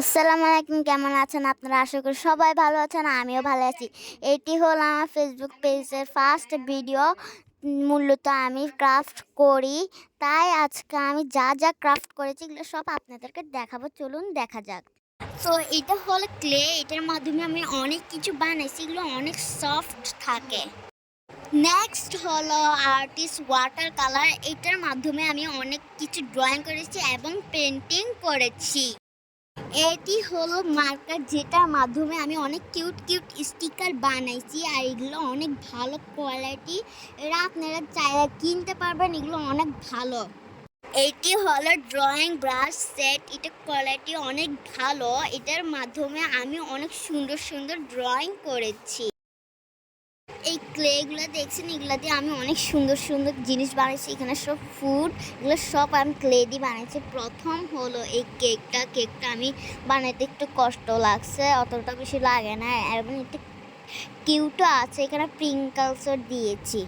আসসালামু আলাইকুম, কেমন আছেন আপনারা? আশা করি সবাই ভালো আছেন, আমিও ভালো আছি। এটি হলো আমার ফেসবুক পেজের ফার্স্ট ভিডিও। মূলত আমি ক্রাফট করি, তাই আজকে আমি যা যা ক্রাফট করেছি এগুলো সব আপনাদেরকে দেখাবো, চলুন দেখা যাক। তো এটা হলো ক্লে, এটার মাধ্যমে আমি অনেক কিছু বানাইছি, এগুলো অনেক সফট থাকে। নেক্সট হলো আর্টিস্ট ওয়াটার কালার, এটার মাধ্যমে আমি অনেক কিছু ড্রয়িং করেছি এবং পেন্টিং করেছি। এটি হলো মার্কার, যেটার মাধ্যমে আমি অনেক কিউট কিউট স্টিকার বানাইছি, আর এগুলো অনেক ভালো কোয়ালিটি। এরা আপনারা চাইলে কিনতে পারবেন, এগুলো অনেক ভালো। এটি হলো ড্রয়িং ব্রাশ সেট, এটা কোয়ালিটি অনেক ভালো। এটার মাধ্যমে আমি অনেক সুন্দর সুন্দর ড্রয়িং করেছি। এই ক্লেগুলো দেখছেন, এগুলো দিয়ে আমি অনেক সুন্দর সুন্দর জিনিস বানাইছি। এখানে সব ফুড, এগুলো সব আমি ক্লে দিয়ে বানাইছি। প্রথম হলো এই কেকটা আমি বানাইতে একটু কষ্ট লাগছে, অতটা বেশি লাগে না, এবং একটু কিউটও আছে, এখানে প্রিঙ্কলসও দিয়েছি।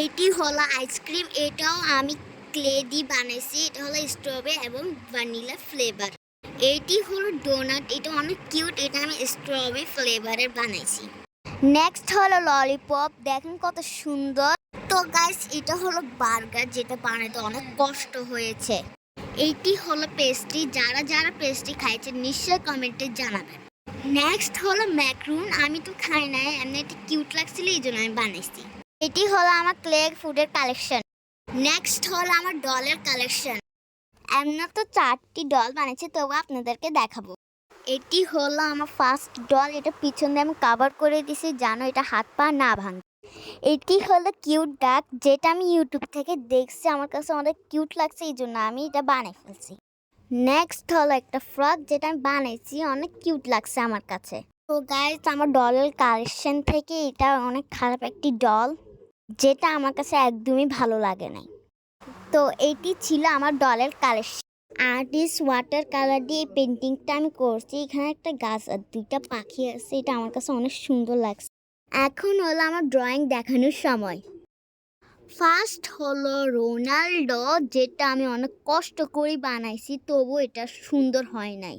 এইটি হলো আইসক্রিম, এটাও আমি ক্লে দিয়ে বানাইছি। এটা হলো স্ট্রবেরি এবং ভ্যানিলা ফ্লেভার। এইটি হলো ডোনাট, এটা অনেক কিউট, এটা আমি স্ট্রবেরি ফ্লেভারের বানাইছি। নেক্সট হলো ললিপপ, দেখেন কত সুন্দর। তো গাইস, এটা হলো বার্গার, যেটা বানাতে অনেক কষ্ট হয়েছে। এইটি হলো পেস্ট্রি, যারা যারা পেস্ট্রি খাইছে নিশ্চয়ই কমেন্টে জানাবেন। নেক্সট হলো ম্যাক্রুন, আমি তো খাই নাই, এমনি এটা কিউট লাগছিল এই জন্য আমি বানাইছি। এটি হলো আমার ক্লে ফুডের কালেকশন। নেক্সট হলো আমার ডলের কালেকশন। এমনি তো 4টি ডল বানিয়েছি, তবু আপনাদেরকে দেখাবো। এটি হলো আমার ফার্স্ট ডল, এটা পিছন দিয়ে আমি কাভার করে দিছি, জানো এটা হাত পা না ভাঙে। এটি হলো কিউট ডাক, যেটা আমি ইউটিউব থেকে দেখছি, আমার কাছে অনেক কিউট লাগছে, এই জন্য আমি এটা বানিয়ে ফেলছি। নেক্সট হলো একটা ফ্রক, যেটা আমি বানাইছি, অনেক কিউট লাগছে আমার কাছে। তো গাইস, আমার ডলের কালেকশন থেকে এটা অনেক খারাপ একটি ডল, যেটা আমার কাছে একদমই ভালো লাগে নাই। তো এটি ছিল আমার ডলের কালেকশন। আর্টিস্ট ওয়াটার কালার দিয়ে এই পেন্টিংটা আমি করছি। এখানে একটা গাছ আর 2টা পাখি আছে, এটা আমার কাছে অনেক সুন্দর লাগছে। এখন হলো আমার ড্রয়িং দেখানোর সময়। ফার্স্ট হলো রোনাল্ডো, যেটা আমি অনেক কষ্ট করে বানাইছি, তবু এটা সুন্দর হয় নাই।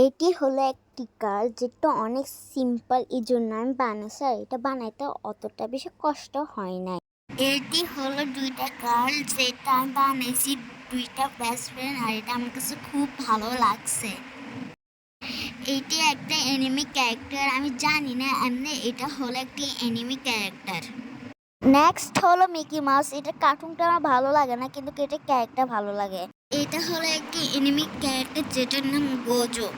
এটি হলো একটি গার্ল, যেটা অনেক সিম্পল, এই জন্য আমি বানাইছি, আর এটা বানাইতে অতটা বেশি কষ্ট হয় নাই। এটি হলো 2টা গার্ল, যেটা আমি বানাইছি 2টা বেস্ট ফ্রেন্ড, আর এটা আমার কাছে খুব ভালো লাগছে। এটি একটা অ্যানিমে ক্যারেক্টার, আমি জানি না এমনি এটা হলো একটি অ্যানিমে ক্যারেক্টার। নেক্সট হলো মিকি মাউস, এটা কার্টুনটা আমার ভালো লাগে না, কিন্তু এটা ক্যারেক্টার ভালো লাগে। এটা হলো একটি অ্যানিমে ক্যারেক্টার, যেটার নাম গোজো।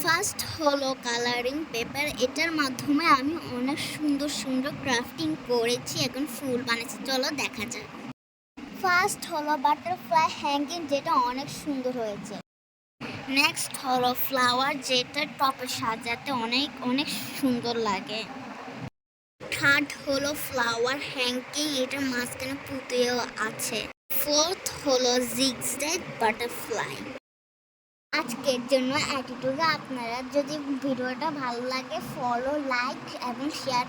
ফার্স্ট হলো কালারিং পেপার, এটার মাধ্যমে আমি অনেক সুন্দর সুন্দর ক্রাফটিং করেছি, এখন ফুল বানাচ্ছি, চলো দেখা যাক। ফার্স্ট হলো বাটারফ্লাই হ্যাঙ্গিং, যেটা অনেক সুন্দর হয়েছে। নেক্সট হলো ফ্লাওয়ার, যেটা টপে সাজাতে অনেক অনেক সুন্দর লাগে। থার্ড হলো ফ্লাওয়ার হ্যাঙ্গিং, এটার মাঝখানে পুঁতিও আছে। ফোর্থ হলো জিগজ্যাগ বাটারফ্লাই। আজকের জন্য এতটুকু। আপনারা যদি ভিডিওটা ভালো লাগে, ফলো, লাইক এবং শেয়ার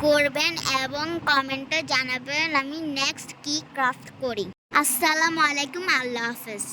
করবেন, এবং কমেন্টে জানাবেন আমি নেক্সট কি ক্রাফট করি। আসসালামু আলাইকুম, আল্লাহ হাফেজ।